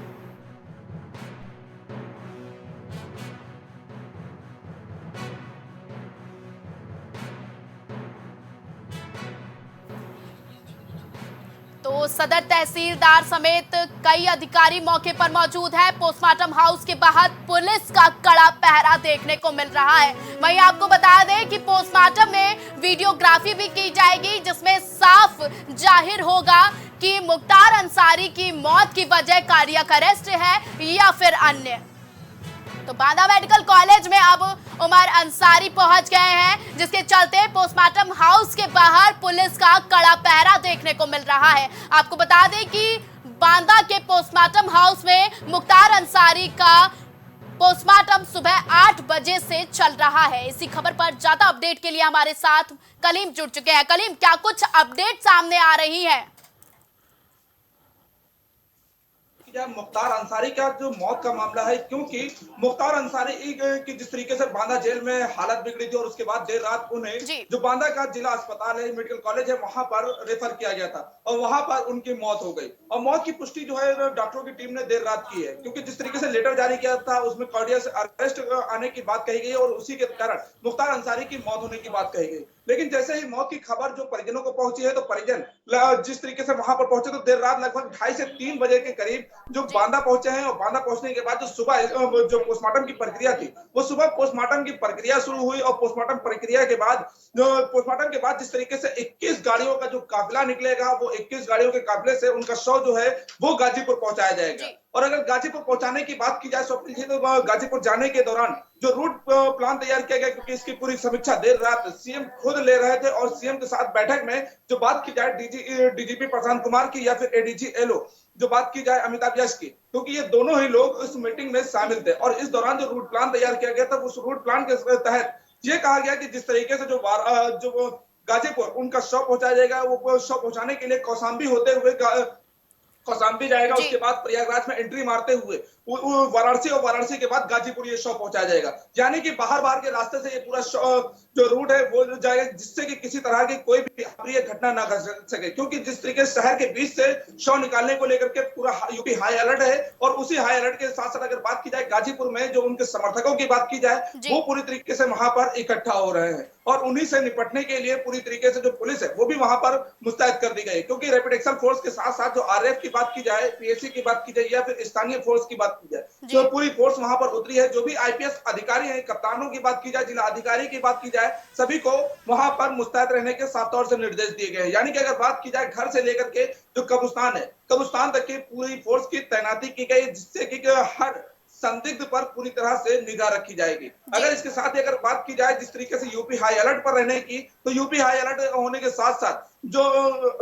तो सदर तहसीलदार समेत कई अधिकारी मौके पर मौजूद है। पोस्टमार्टम हाउस के बाहर पुलिस का कड़ा पहरा देखने को मिल रहा है। वहीं आपको बता दें कि पोस्टमार्टम में वीडियोग्राफी भी की जाएगी, जिसमें साफ जाहिर होगा कि मुख्तार अंसारी की मौत की वजह कार्डियक अरेस्ट है या फिर अन्य। तो बांदा मेडिकल कॉलेज में अब उमर अंसारी पहुंच गए हैं, जिसके चलते पोस्टमार्टम हाउस के बाहर पुलिस का कड़ा पहरा देखने को मिल रहा है। आपको बता दें कि बांदा के पोस्टमार्टम हाउस में मुख्तार अंसारी का पोस्टमार्टम सुबह 8 बजे से चल रहा है। इसी खबर पर ज्यादा अपडेट के लिए हमारे साथ कलीम जुड़ चुके हैं। कलीम, क्या कुछ अपडेट सामने आ रही है? मुख्तार अंसारी का जो मौत का मामला है, क्योंकि मुख्तार अंसारी की जिस तरीके से बांदा जेल में हालत बिगड़ी थी और उसके बाद देर रात उन्हें जो बांदा का जिला अस्पताल है, मेडिकल कॉलेज है, वहां पर रेफर किया गया था और वहां पर उनकी मौत हो गई। और मौत की पुष्टि जो है डॉक्टरों की टीम ने देर रात की है, क्योंकि जिस तरीके से लेटर जारी किया था उसमें कार्डियक अरेस्ट आने की बात कही गई और उसी के कारण मुख्तार अंसारी की मौत होने की बात कही गई। लेकिन जैसे ही मौत की खबर जो परिजनों को पहुंची है, तो परिजन जिस तरीके से वहां पर पहुंचे, तो देर रात लगभग 2:30 से 3 बजे के करीब जो बांदा पहुंचे हैं और बांदा पहुंचने के बाद जो सुबह जो पोस्टमार्टम की प्रक्रिया थी, वो सुबह पोस्टमार्टम की प्रक्रिया शुरू हुई और पोस्टमार्टम प्रक्रिया के बाद जिस तरीके से 21 गाड़ियों का जो काफिला निकलेगा, वो 21 गाड़ियों के काफिले से उनका शव जो है वो गाजीपुर पहुंचाया जाएगा। और अगर गाजीपुर पहुंचाने की बात की जाए स्वप्निल जी, तो गाजीपुर जाने के दौरान जो रूट प्लान तैयार किया गया, क्योंकि इसकी पूरी समीक्षा देर रात सीएम खुद ले रहे थे और सीएम के साथ बैठक में जो बात की जाए डीजीपी प्रशांत कुमार की या फिर एडीजी एलओ जो बात की जाए अमिताभ यश की, क्योंकि ये दोनों ही लोग इस मीटिंग में शामिल थे। और इस दौरान जो रूट प्लान तैयार किया गया था, उस रूट प्लान के तहत ये कहा गया कि जिस तरीके से जो गाजीपुर उनका शव पहुंचाया जाएगा, वो शव पहुंचाने के लिए कौशाम्बी होते हुए कौशाम्बी जाएगा, उसके बाद प्रयागराज में एंट्री मारते हुए वाराणसी और वाराणसी के बाद गाजीपुर ये शव पहुंचाया जाएगा। यानी कि बाहर के रास्ते से ये पूरा जो रूट है वो जाएगा, जिससे कि किसी तरह की कोई भी अप्रिय घटना ना घट सके। क्योंकि जिस तरीके से शहर के बीच से शव निकालने को लेकर के पूरा यूपी हाई अलर्ट है और उसी हाई अलर्ट के साथ साथ अगर बात की जाए गाजीपुर में जो उनके समर्थकों की बात की जाए, वो पूरी तरीके से वहां पर इकट्ठा हो रहे हैं और उन्हीं से निपटने के लिए पूरी तरीके से जो पुलिस है वो भी वहां पर मुस्तैद कर दी गई। क्योंकि रैपिड एक्शन फोर्स के साथ साथ जो आरएफ की बात की जाए, पीएससी की बात की जाए या फिर स्थानीय फोर्स की बात की जाए, तो पूरी फोर्स वहां पर उतरी है। जो भी आईपीएस अधिकारी हैं, कप्तानों की बात की जाए, जिला अधिकारी की बात की जाए, सभी को वहां पर मुस्तैद रहने के साफ तौर से निर्देश दिए गए हैं। यानी कि अगर बात की जाए घर से लेकर के जो कब्रिस्तान है, कब्रिस्तान तक की पूरी फोर्स की तैनाती की गई, जिससे कि हर संदिग्ध पर पूरी तरह से निगाह रखी जाएगी। अगर इसके साथ ही अगर बात की जाए जिस तरीके से यूपी हाई अलर्ट पर रहने की, तो यूपी हाई अलर्ट होने के साथ साथ जो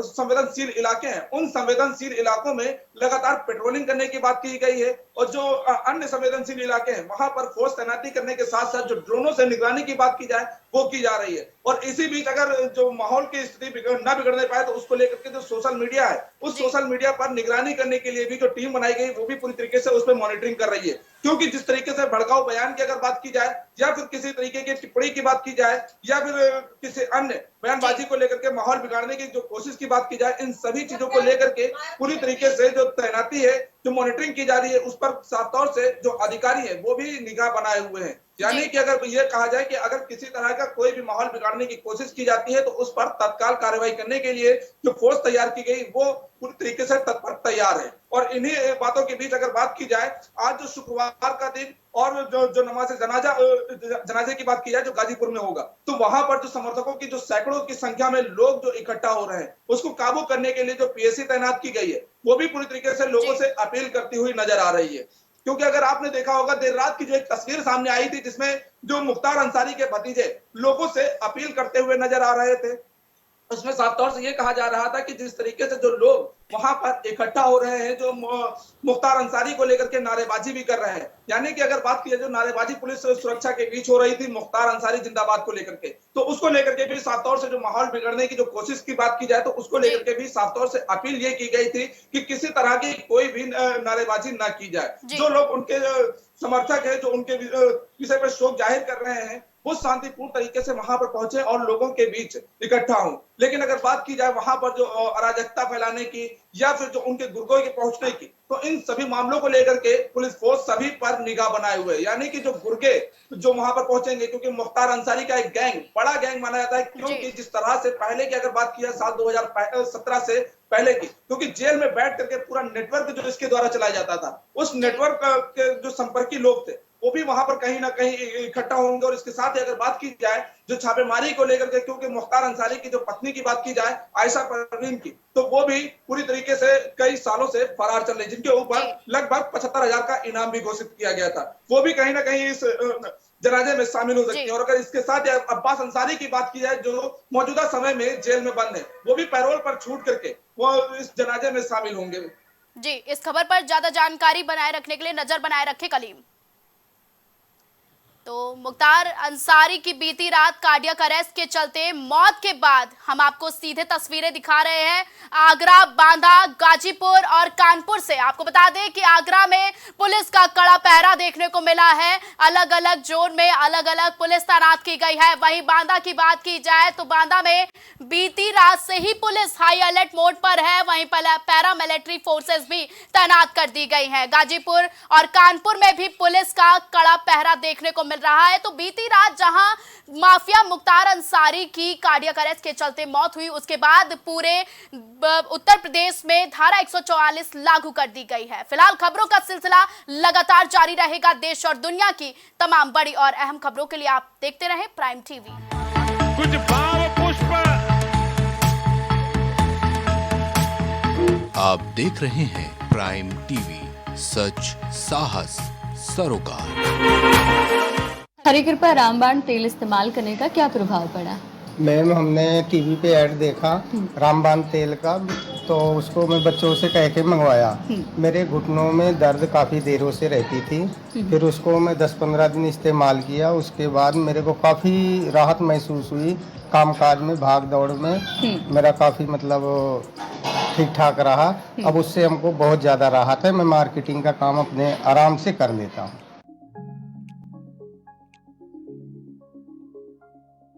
संवेदनशील इलाके हैं, उन संवेदनशील इलाकों में लगातार पेट्रोलिंग करने की बात की गई है और जो अन्य संवेदनशील इलाके हैं वहां पर फोर्स तैनाती करने के साथ साथ जो ड्रोनों से निगरानी की बात की जाए वो की जा रही है। और इसी बीच अगर जो माहौल की स्थिति न बिगड़ने पाए, तो उसको लेकर के जो सोशल मीडिया है, उस सोशल मीडिया पर निगरानी करने के लिए भी जो टीम बनाई गई वो भी पूरी तरीके से उस पर मॉनिटरिंग कर रही है। क्योंकि जिस तरीके से भड़काऊ बयान की अगर बात की जाए या फिर किसी तरीके की टिप्पणी की बात की जाए या फिर किसी अन्य बयानबाजी को लेकर के माहौल बिगाड़ने की जो कोशिश की बात की जाए, इन सभी चीजों को लेकर के पूरी तरीके से जो तैनाती है, जो मॉनिटरिंग की जा रही है, उस पर साफ तौर से जो अधिकारी है वो भी निगाह बनाए हुए हैं। यानी कि अगर ये कहा जाए कि अगर किसी तरह का कोई भी माहौल बिगाड़ने की कोशिश की जाती है, तो उस पर तत्काल कार्रवाई करने के लिए जो फोर्स तैयार की गई वो पूरी तरीके से तत्पर तैयार है। और इन्हीं बातों के बीच अगर बात की जाए, आज जो शुक्रवार का दिन और जो नमाज जनाजे की बात की जाए जो गाजीपुर में होगा, तो वहां पर जो समर्थकों की जो सैकड़ों की संख्या में लोग जो इकट्ठा हो रहे हैं, उसको काबू करने के लिए जो पीएससी तैनात की गई है वो भी पूरी तरीके से लोगों से अपील करती हुई नजर आ रही है। क्योंकि अगर आपने देखा होगा देर रात की जो एक तस्वीर सामने आई थी, जिसमें जो मुख्तार अंसारी के भतीजे लोगों से अपील करते हुए नजर आ रहे थे, उसमें साफ तौर से ये कहा जा रहा था कि जिस तरीके से जो लोग वहां पर इकट्ठा हो रहे हैं, जो मुख्तार अंसारी को लेकर के नारेबाजी भी कर रहे हैं, यानी कि अगर बात की जाए जो नारेबाजी पुलिस सुरक्षा के बीच हो रही थी मुख्तार अंसारी जिंदाबाद को लेकर के, तो उसको लेकर के भी साफ तौर से जो माहौल बिगड़ने की जो कोशिश की बात की जाए तो उसको लेकर के भी साफ तौर से अपील ये की गई थी कि किसी तरह की कोई भी नारेबाजी ना की जाए। जो लोग उनके समर्थक है, जो उनके विषय पर शोक जाहिर कर रहे हैं, वो शांतिपूर्ण तरीके से वहां पर पहुंचे और लोगों के बीच इकट्ठा हों। लेकिन अगर बात की जाए वहां पर जो अराजकता फैलाने की या फिर जो उनके गुर्गों के पहुंचने की, तो इन सभी मामलों को लेकर के पुलिस फोर्स सभी पर निगाह बनाए हुए है। यानी कि जो गुर्गे जो वहां पर पहुंचेंगे, क्योंकि मुख्तार अंसारी का एक गैंग, बड़ा गैंग माना जाता है, क्योंकि जिस तरह से पहले की अगर बात की जाए साल 2017 से पहले की, क्योंकि जेल में बैठ करके पूरा नेटवर्क जो इसके द्वारा चलाया जाता था, उस नेटवर्क के जो संपर्की लोग थे वो भी वहां पर कहीं ना कहीं इकट्ठा होंगे। और इसके साथ ही अगर बात की जाए जो छापेमारी को लेकर के, क्योंकि मुख्तार अंसारी की जो पत्नी की बात की जाए आयशा परवीन की, तो वो भी पूरी तरीके से कई सालों से फरार चल रही, जिनके ऊपर लगभग 75,000 का इनाम भी घोषित किया गया था, वो भी कहीं ना कहीं इस जनाजे में शामिल हो सकती है। और अगर इसके साथ अब्बास अंसारी की बात की जाए जो मौजूदा समय में जेल में बंद है, वो भी पैरोल पर छूट करके वो इस जनाजे में शामिल होंगे। जी, इस खबर पर ज्यादा जानकारी बनाए रखने के लिए नजर बनाए रखे कलीम। तो मुख्तार अंसारी की बीती रात कार्डियक अरेस्ट के चलते मौत के बाद हम आपको सीधे तस्वीरें दिखा रहे हैं आगरा, बांदा, गाजीपुर और कानपुर से। आपको बता दें कि आगरा में पुलिस का कड़ा पहरा देखने को मिला है, अलग अलग जोन में अलग अलग पुलिस तैनात की गई है। वहीं बांदा की बात की जाए तो बांदा में बीती रात से ही पुलिस हाई अलर्ट मोड पर है, वहीं पैरा मिलिट्री फोर्सेस भी तैनात कर दी गई हैं। गाजीपुर और कानपुर में भी पुलिस का कड़ा पहरा देखने को मिल रहा है। तो बीती रात जहां माफिया मुख्तार अंसारी की कार्डियक अरेस्ट के चलते मौत हुई, उसके बाद पूरे उत्तर प्रदेश में धारा 144 लागू कर दी गई है। फिलहाल खबरों का सिलसिला लगातार जारी रहेगा। देश और दुनिया की तमाम बड़ी और अहम खबरों के लिए आप देखते रहें प्राइम टीवी। कुछ भाव पुष्प आप देख रहे हैं प्राइम टीवी, सच साहस सरोकार। हरी कृपा रामबाण तेल इस्तेमाल करने का क्या प्रभाव पड़ा? मैम, हमने टीवी पे ऐड देखा रामबाण तेल का, तो उसको मैं बच्चों से कह के मंगवाया। मेरे घुटनों में दर्द काफ़ी देरों से रहती थी, फिर उसको मैं 10-15 दिन इस्तेमाल किया। उसके बाद मेरे को काफ़ी राहत महसूस हुई, कामकाज में, भाग दौड़ में मेरा काफ़ी मतलब ठीक ठाक रहा। अब उससे हमको बहुत ज़्यादा राहत है। मैं मार्केटिंग का काम अपने आराम से कर लेता हूँ।